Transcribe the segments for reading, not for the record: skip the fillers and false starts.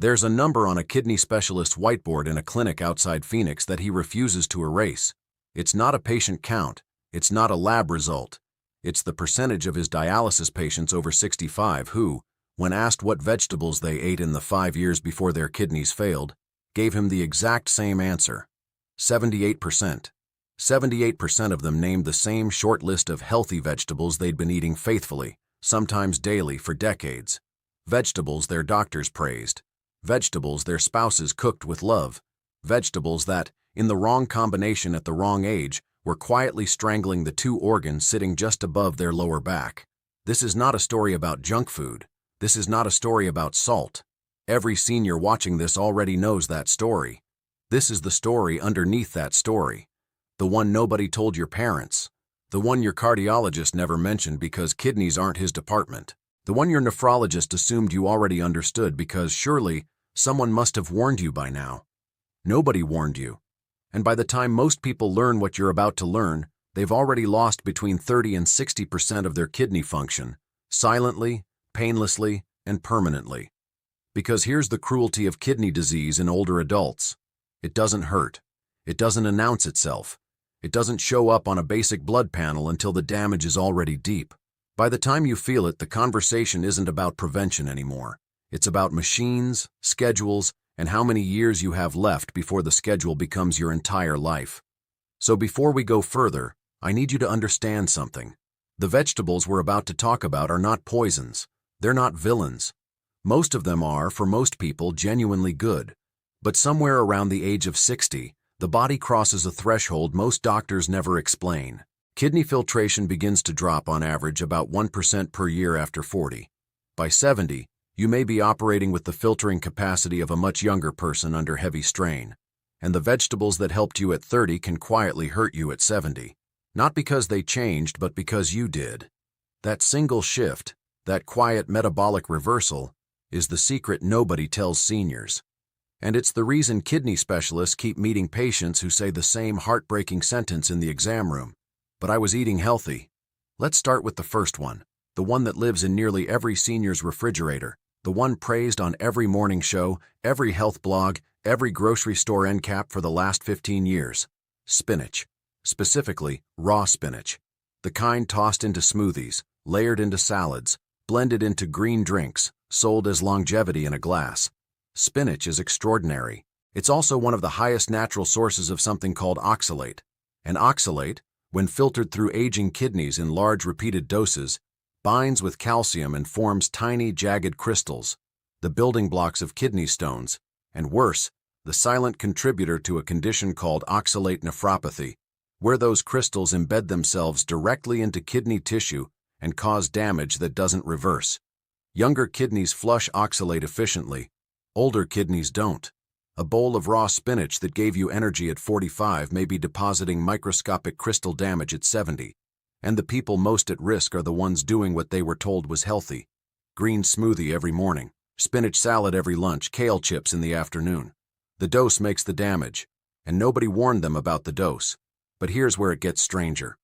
There's a number on a kidney specialist's whiteboard in a clinic outside Phoenix that he refuses to erase. It's not a patient count. It's not a lab result. It's the percentage of his dialysis patients over 65 who, when asked what vegetables they ate in the 5 years before their kidneys failed, gave him the exact same answer. 78%. 78% of them named the same short list of healthy vegetables they'd been eating faithfully, sometimes daily for decades. Vegetables their doctors praised. Vegetables their spouses cooked with love. Vegetables that, in the wrong combination at the wrong age, were quietly strangling the two organs sitting just above their lower back. This is not a story about junk food. This is not a story about salt. Every senior watching this already knows that story. This is the story underneath that story. The one nobody told your parents. The one your cardiologist never mentioned because kidneys aren't his department. The one your nephrologist assumed you already understood because surely someone must have warned you by now. Nobody warned you. And by the time most people learn what you're about to learn, they've already lost between 30 and 60% of their kidney function, silently, painlessly, and permanently. Because here's the cruelty of kidney disease in older adults. It doesn't hurt. It doesn't announce itself. It doesn't show up on a basic blood panel until the damage is already deep. By the time you feel it, the conversation isn't about prevention anymore. It's about machines, schedules, and how many years you have left before the schedule becomes your entire life. So before we go further, I need you to understand something. The vegetables we're about to talk about are not poisons. They're not villains. Most of them are, for most people, genuinely good. But somewhere around the age of 60, the body crosses a threshold most doctors never explain. Kidney filtration begins to drop on average about 1% per year after 40. By 70, you may be operating with the filtering capacity of a much younger person under heavy strain. And the vegetables that helped you at 30 can quietly hurt you at 70. Not because they changed, but because you did. That single shift, that quiet metabolic reversal, is the secret nobody tells seniors. And it's the reason kidney specialists keep meeting patients who say the same heartbreaking sentence in the exam room. But I was eating healthy. Let's start with the first one, the one that lives in nearly every senior's refrigerator, the one praised on every morning show, every health blog, every grocery store end cap for the last 15 years. Spinach. Specifically, raw spinach. The kind tossed into smoothies, layered into salads, blended into green drinks, sold as longevity in a glass. Spinach is extraordinary. It's also one of the highest natural sources of something called oxalate. And oxalate, when filtered through aging kidneys in large repeated doses, binds with calcium and forms tiny jagged crystals, the building blocks of kidney stones, and worse, the silent contributor to a condition called oxalate nephropathy, where those crystals embed themselves directly into kidney tissue and cause damage that doesn't reverse. Younger kidneys flush oxalate efficiently. Older kidneys don't. A bowl of raw spinach that gave you energy at 45 may be depositing microscopic crystal damage at 70. And the people most at risk are the ones doing what they were told was healthy. Green smoothie every morning, spinach salad every lunch, kale chips in the afternoon. The dose makes the damage, and nobody warned them about the dose. But here's where it gets stranger.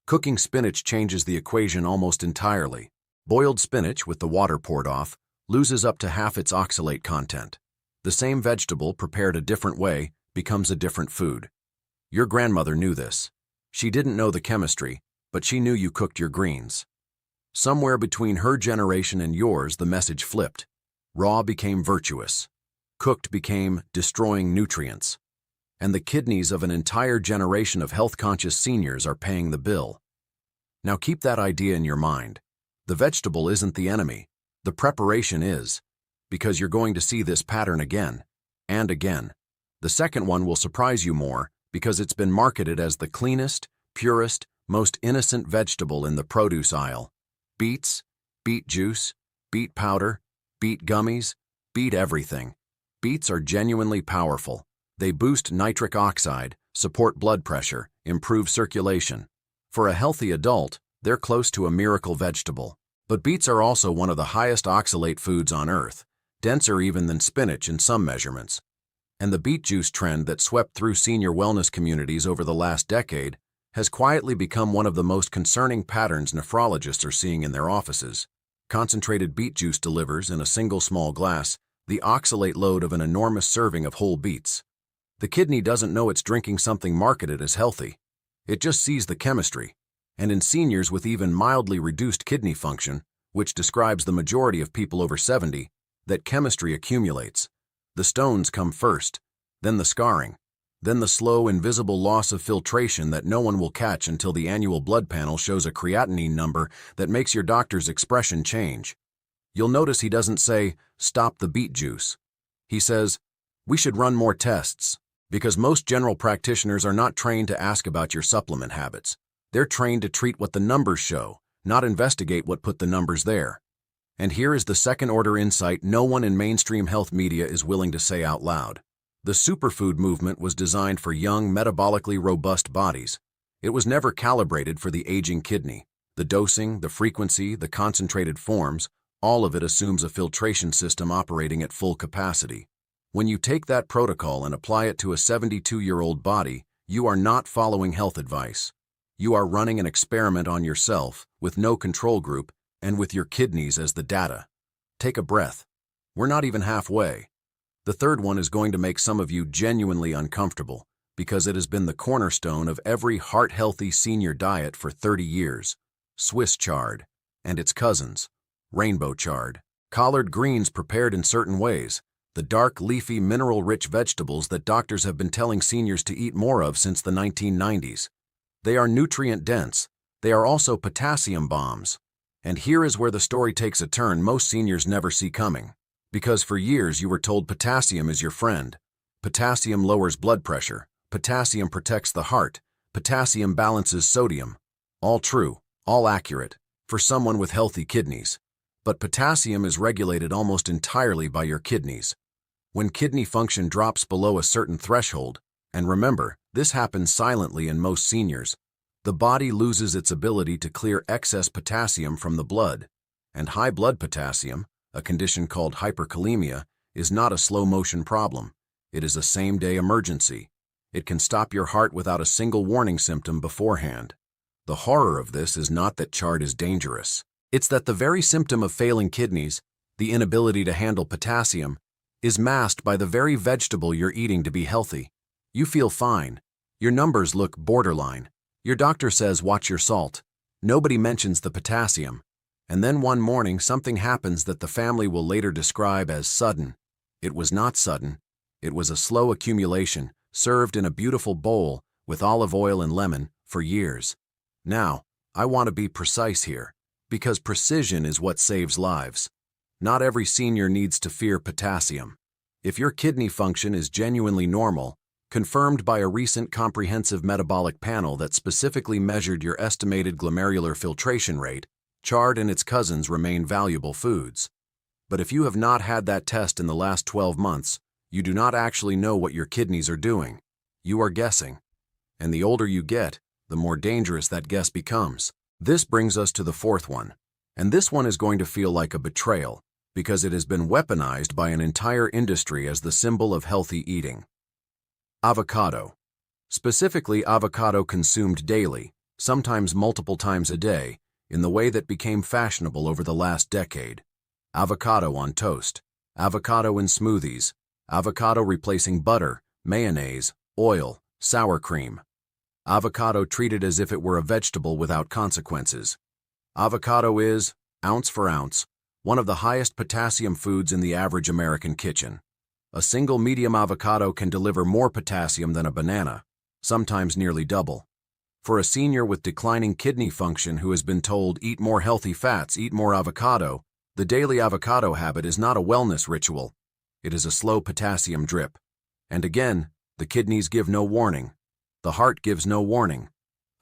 Cooking spinach changes the equation almost entirely. Boiled spinach, with the water poured off, loses up to half its oxalate content. The same vegetable, prepared a different way, becomes a different food. Your grandmother knew this. She didn't know the chemistry, but she knew you cooked your greens. Somewhere between her generation and yours, the message flipped. Raw became virtuous. Cooked became destroying nutrients. And the kidneys of an entire generation of health-conscious seniors are paying the bill. Now keep that idea in your mind. The vegetable isn't the enemy. The preparation is. Because you're going to see this pattern again and again. The second one will surprise you more because it's been marketed as the cleanest, purest, most innocent vegetable in the produce aisle. Beets, beet juice, beet powder, beet gummies, beet everything. Beets are genuinely powerful. They boost nitric oxide, support blood pressure, improve circulation. For a healthy adult, they're close to a miracle vegetable. But beets are also one of the highest oxalate foods on Earth, denser even than spinach in some measurements. And the beet juice trend that swept through senior wellness communities over the last decade has quietly become one of the most concerning patterns nephrologists are seeing in their offices. Concentrated beet juice delivers, in a single small glass, the oxalate load of an enormous serving of whole beets. The kidney doesn't know it's drinking something marketed as healthy. It just sees the chemistry. And in seniors with even mildly reduced kidney function, which describes the majority of people over 70, that chemistry accumulates. The stones come first, then the scarring, then the slow, invisible loss of filtration that no one will catch until the annual blood panel shows a creatinine number that makes your doctor's expression change. You'll notice he doesn't say, "Stop the beet juice." He says, "We should run more tests," because most general practitioners are not trained to ask about your supplement habits. They're trained to treat what the numbers show, not investigate what put the numbers there. And here is the second-order insight no one in mainstream health media is willing to say out loud. The superfood movement was designed for young, metabolically robust bodies. It was never calibrated for the aging kidney. The dosing, the frequency, the concentrated forms, all of it assumes a filtration system operating at full capacity. When you take that protocol and apply it to a 72-year-old body, you are not following health advice. You are running an experiment on yourself, with no control group, and with your kidneys as the data. Take a breath. We're not even halfway. The third one is going to make some of you genuinely uncomfortable, because it has been the cornerstone of every heart-healthy senior diet for 30 years. Swiss chard, and its cousins, rainbow chard. Collard greens prepared in certain ways, the dark, leafy, mineral-rich vegetables that doctors have been telling seniors to eat more of since the 1990s. They are nutrient-dense. They are also potassium bombs. And here is where the story takes a turn most seniors never see coming. Because for years you were told potassium is your friend. Potassium lowers blood pressure. Potassium protects the heart. Potassium balances sodium. All true, all accurate, for someone with healthy kidneys. But potassium is regulated almost entirely by your kidneys. When kidney function drops below a certain threshold, and remember, this happens silently in most seniors, the body loses its ability to clear excess potassium from the blood. And high blood potassium, a condition called hyperkalemia, is not a slow-motion problem. It is a same-day emergency. It can stop your heart without a single warning symptom beforehand. The horror of this is not that chard is dangerous. It's that the very symptom of failing kidneys, the inability to handle potassium, is masked by the very vegetable you're eating to be healthy. You feel fine. Your numbers look borderline. Your doctor says watch your salt. Nobody mentions the potassium. And then one morning something happens that the family will later describe as sudden. It was not sudden. It was a slow accumulation, served in a beautiful bowl with olive oil and lemon for years. Now, I want to be precise here, because precision is what saves lives. Not every senior needs to fear potassium. If your kidney function is genuinely normal, confirmed by a recent comprehensive metabolic panel that specifically measured your estimated glomerular filtration rate, chard and its cousins remain valuable foods. But if you have not had that test in the last 12 months, you do not actually know what your kidneys are doing. You are guessing. And the older you get, the more dangerous that guess becomes. This brings us to the fourth one. And this one is going to feel like a betrayal, because it has been weaponized by an entire industry as the symbol of healthy eating. Avocado. Specifically, avocado consumed daily, sometimes multiple times a day, in the way that became fashionable over the last decade. Avocado on toast, avocado in smoothies, avocado replacing butter, mayonnaise, oil, sour cream. Avocado treated as if it were a vegetable without consequences. Avocado is, ounce for ounce, one of the highest potassium foods in the average American kitchen. A single medium avocado can deliver more potassium than a banana, sometimes nearly double. For a senior with declining kidney function who has been told eat more healthy fats, eat more avocado, the daily avocado habit is not a wellness ritual. It is a slow potassium drip. And again, the kidneys give no warning. The heart gives no warning.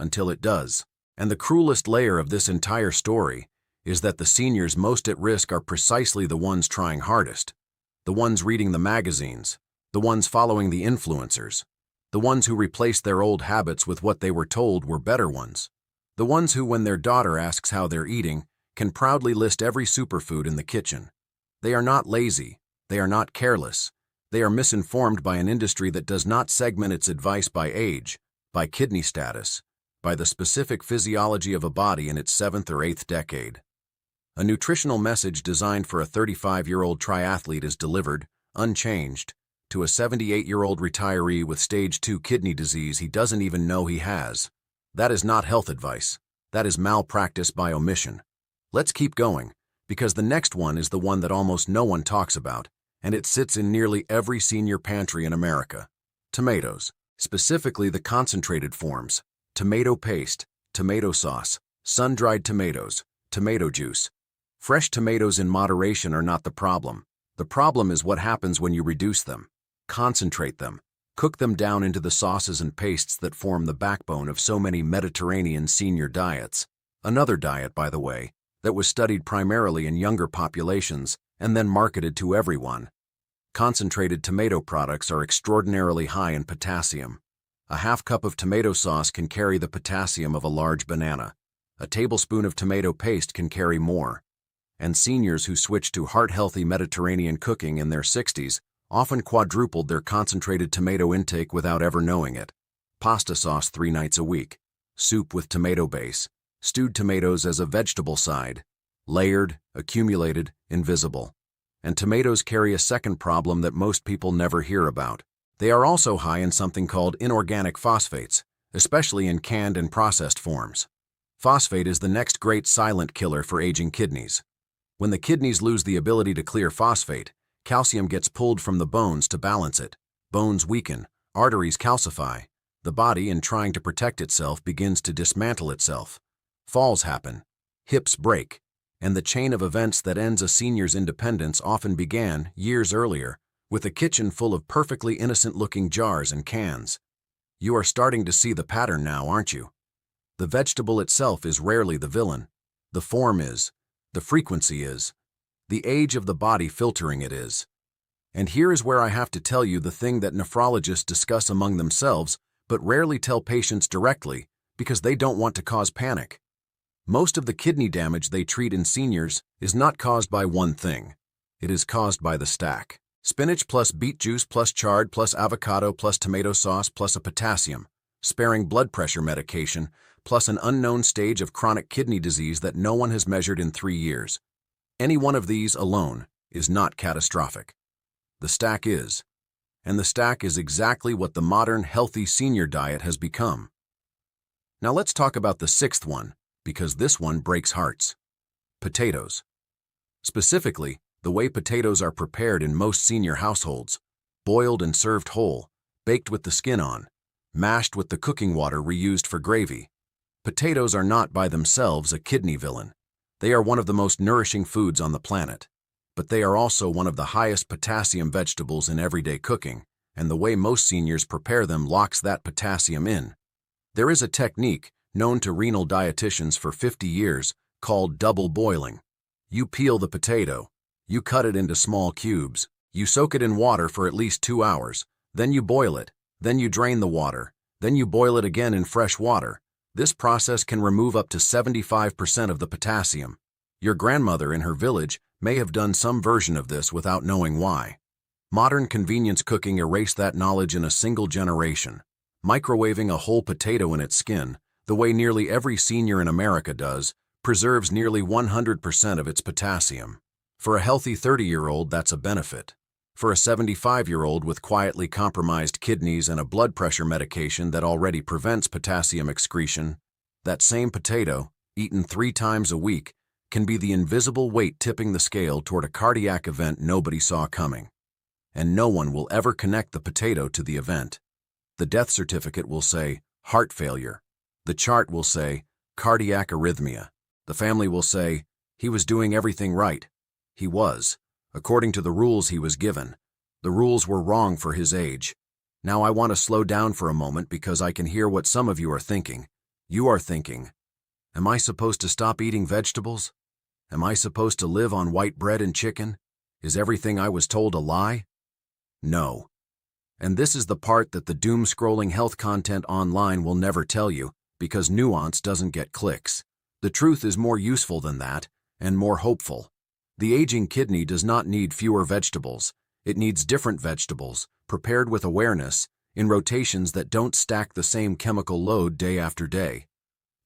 Until it does. And the cruelest layer of this entire story is that the seniors most at risk are precisely the ones trying hardest. The ones reading the magazines, the ones following the influencers, the ones who replaced their old habits with what they were told were better ones, the ones who, when their daughter asks how they're eating, can proudly list every superfood in the kitchen. They are not lazy, they are not careless, they are misinformed by an industry that does not segment its advice by age, by kidney status, by the specific physiology of a body in its 7th or 8th decade. A nutritional message designed for a 35-year-old triathlete is delivered, unchanged, to a 78-year-old retiree with stage 2 kidney disease he doesn't even know he has. That is not health advice. That is malpractice by omission. Let's keep going, because the next one is the one that almost no one talks about, and it sits in nearly every senior pantry in America. Tomatoes, specifically the concentrated forms, tomato paste, tomato sauce, sun-dried tomatoes, tomato juice. Fresh tomatoes in moderation are not the problem. The problem is what happens when you reduce them, concentrate them, cook them down into the sauces and pastes that form the backbone of so many Mediterranean senior diets. Another diet, by the way, that was studied primarily in younger populations and then marketed to everyone. Concentrated tomato products are extraordinarily high in potassium. A half cup of tomato sauce can carry the potassium of a large banana. A tablespoon of tomato paste can carry more. And seniors who switch to heart-healthy Mediterranean cooking in their 60s often quadrupled their concentrated tomato intake without ever knowing it. Pasta sauce 3 nights a week, soup with tomato base, stewed tomatoes as a vegetable side, layered, accumulated, invisible. And tomatoes carry a second problem that most people never hear about. They are also high in something called inorganic phosphates, especially in canned and processed forms. Phosphate is the next great silent killer for aging kidneys. When the kidneys lose the ability to clear phosphate, calcium gets pulled from the bones to balance it. Bones weaken, arteries calcify. The body, in trying to protect itself, begins to dismantle itself. Falls happen, hips break, and the chain of events that ends a senior's independence often began, years earlier, with a kitchen full of perfectly innocent-looking jars and cans. You are starting to see the pattern now, aren't you? The vegetable itself is rarely the villain. The form is. The frequency is. The age of the body filtering it is. And here is where I have to tell you the thing that nephrologists discuss among themselves, but rarely tell patients directly, because they don't want to cause panic. Most of the kidney damage they treat in seniors is not caused by one thing. It is caused by the stack. Spinach plus beet juice plus chard plus avocado plus tomato sauce plus a potassium, sparing blood pressure medication, plus an unknown stage of chronic kidney disease that no one has measured in 3 years. Any one of these alone is not catastrophic. The stack is. And the stack is exactly what the modern healthy senior diet has become. Now let's talk about the 6th one, because this one breaks hearts. Potatoes. Specifically, the way potatoes are prepared in most senior households: boiled and served whole, baked with the skin on, mashed with the cooking water reused for gravy. Potatoes are not by themselves a kidney villain. They are one of the most nourishing foods on the planet. But they are also one of the highest potassium vegetables in everyday cooking, and the way most seniors prepare them locks that potassium in. There is a technique, known to renal dietitians for 50 years, called double boiling. You peel the potato. You cut it into small cubes. You soak it in water for at least 2 hours. Then you boil it. Then you drain the water. Then you boil it again in fresh water. This process can remove up to 75% of the potassium. Your grandmother in her village may have done some version of this without knowing why. Modern convenience cooking erased that knowledge in a single generation. Microwaving a whole potato in its skin, the way nearly every senior in America does, preserves nearly 100% of its potassium. For a healthy 30-year-old, that's a benefit. For a 75-year-old with quietly compromised kidneys and a blood pressure medication that already prevents potassium excretion, that same potato, eaten 3 times a week, can be the invisible weight tipping the scale toward a cardiac event nobody saw coming. And no one will ever connect the potato to the event. The death certificate will say, heart failure. The chart will say, cardiac arrhythmia. The family will say, he was doing everything right. He was. According to the rules he was given. The rules were wrong for his age. Now I want to slow down for a moment because I can hear what some of you are thinking. You are thinking, am I supposed to stop eating vegetables? Am I supposed to live on white bread and chicken? Is everything I was told a lie? No. And this is the part that the doom-scrolling health content online will never tell you, because nuance doesn't get clicks. The truth is more useful than that, and more hopeful. The aging kidney does not need fewer vegetables. It needs different vegetables, prepared with awareness, in rotations that don't stack the same chemical load day after day.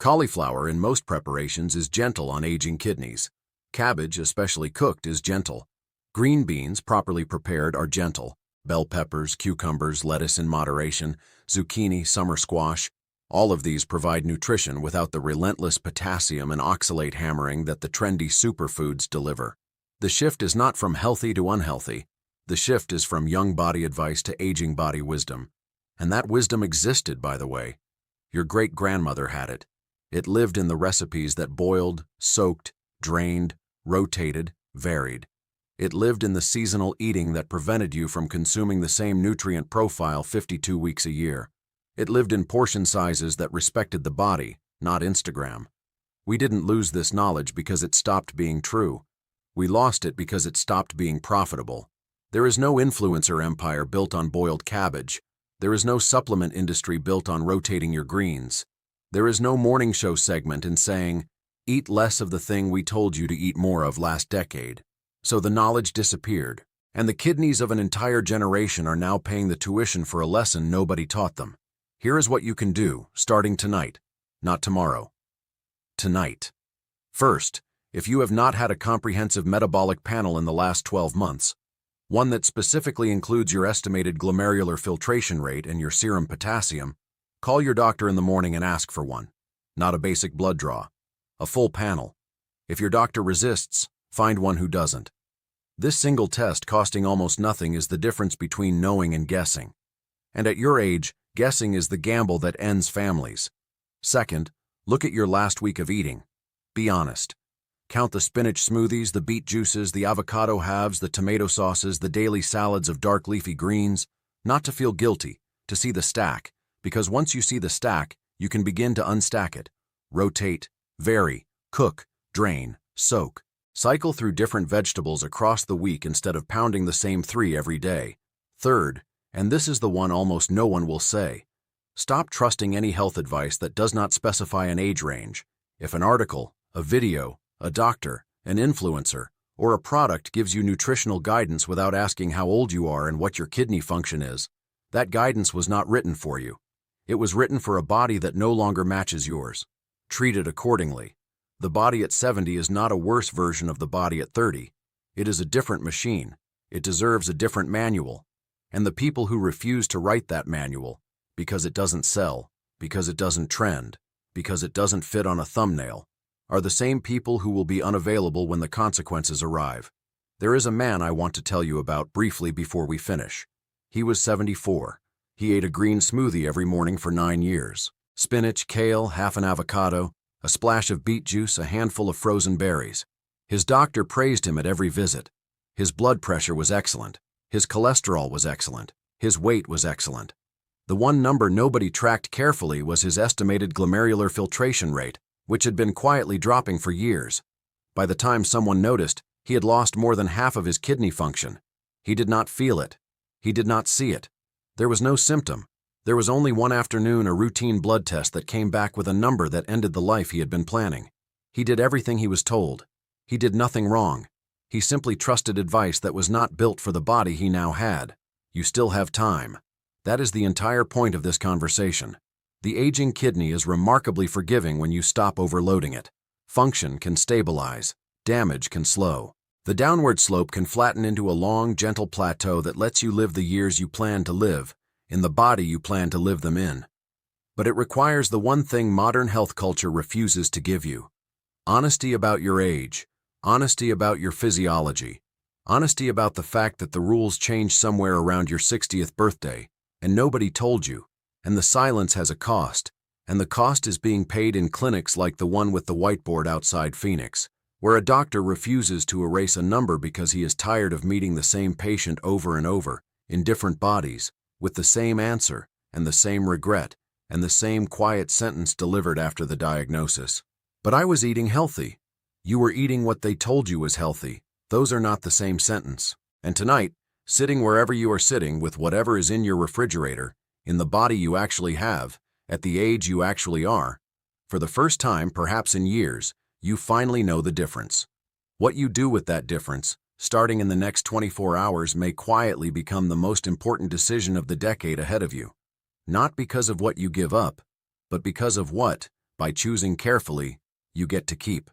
Cauliflower in most preparations is gentle on aging kidneys. Cabbage, especially cooked, is gentle. Green beans, properly prepared, are gentle. Bell peppers, cucumbers, lettuce in moderation, zucchini, summer squash, all of these provide nutrition without the relentless potassium and oxalate hammering that the trendy superfoods deliver. The shift is not from healthy to unhealthy. The shift is from young body advice to aging body wisdom. And that wisdom existed, by the way. Your great-grandmother had it. It lived in the recipes that boiled, soaked, drained, rotated, varied. It lived in the seasonal eating that prevented you from consuming the same nutrient profile 52 weeks a year. It lived in portion sizes that respected the body, not Instagram. We didn't lose this knowledge because it stopped being true. We lost it because it stopped being profitable. There is no influencer empire built on boiled cabbage. There is no supplement industry built on rotating your greens. There is no morning show segment in saying, eat less of the thing we told you to eat more of last decade. So the knowledge disappeared, and the kidneys of an entire generation are now paying the tuition for a lesson nobody taught them. Here is what you can do, starting tonight, not tomorrow. Tonight. First, if you have not had a comprehensive metabolic panel in the last 12 months, one that specifically includes your estimated glomerular filtration rate and your serum potassium, call your doctor in the morning and ask for one. Not a basic blood draw. A full panel. If your doctor resists, find one who doesn't. This single test, costing almost nothing, is the difference between knowing and guessing. And at your age, guessing is the gamble that ends families. Second, look at your last week of eating. Be honest. Count the spinach smoothies, the beet juices, the avocado halves, the tomato sauces, the daily salads of dark leafy greens, not to feel guilty, to see the stack, because once you see the stack, you can begin to unstack it. Rotate, vary, cook, drain, soak. Cycle through different vegetables across the week instead of pounding the same 3 every day. Third, and this is the one almost no one will say, stop trusting any health advice that does not specify an age range. If an article, a video, a doctor, an influencer, or a product gives you nutritional guidance without asking how old you are and what your kidney function is, that guidance was not written for you. It was written for a body that no longer matches yours. Treat it accordingly. The body at 70 is not a worse version of the body at 30. It is a different machine. It deserves a different manual. And the people who refuse to write that manual, because it doesn't sell, because it doesn't trend, because it doesn't fit on a thumbnail, are the same people who will be unavailable when the consequences arrive. There is a man I want to tell you about briefly before we finish. He was 74. He ate a green smoothie every morning for 9 years. Spinach, kale, half an avocado, a splash of beet juice, a handful of frozen berries. His doctor praised him at every visit. His blood pressure was excellent. His cholesterol was excellent. His weight was excellent. The one number nobody tracked carefully was his estimated glomerular filtration rate, which had been quietly dropping for years. By the time someone noticed, he had lost more than half of his kidney function. He did not feel it. He did not see it. There was no symptom. There was only one afternoon a routine blood test that came back with a number that ended the life he had been planning. He did everything he was told. He did nothing wrong. He simply trusted advice that was not built for the body he now had. You still have time. That is the entire point of this conversation. The aging kidney is remarkably forgiving when you stop overloading it. Function can stabilize. Damage can slow. The downward slope can flatten into a long, gentle plateau that lets you live the years you plan to live, in the body you plan to live them in. But it requires the one thing modern health culture refuses to give you: honesty about your age, honesty about your physiology, honesty about the fact that the rules change somewhere around your 60th birthday, and nobody told you, and the silence has a cost, and the cost is being paid in clinics like the one with the whiteboard outside Phoenix, where a doctor refuses to erase a number because he is tired of meeting the same patient over and over, in different bodies, with the same answer, and the same regret, and the same quiet sentence delivered after the diagnosis. But I was eating healthy. You were eating what they told you was healthy. Those are not the same sentence. And tonight, sitting wherever you are sitting with whatever is in your refrigerator, in the body you actually have, at the age you actually are, for the first time, perhaps in years, you finally know the difference. What you do with that difference, starting in the next 24 hours, may quietly become the most important decision of the decade ahead of you. Not because of what you give up, but because of what, by choosing carefully, you get to keep.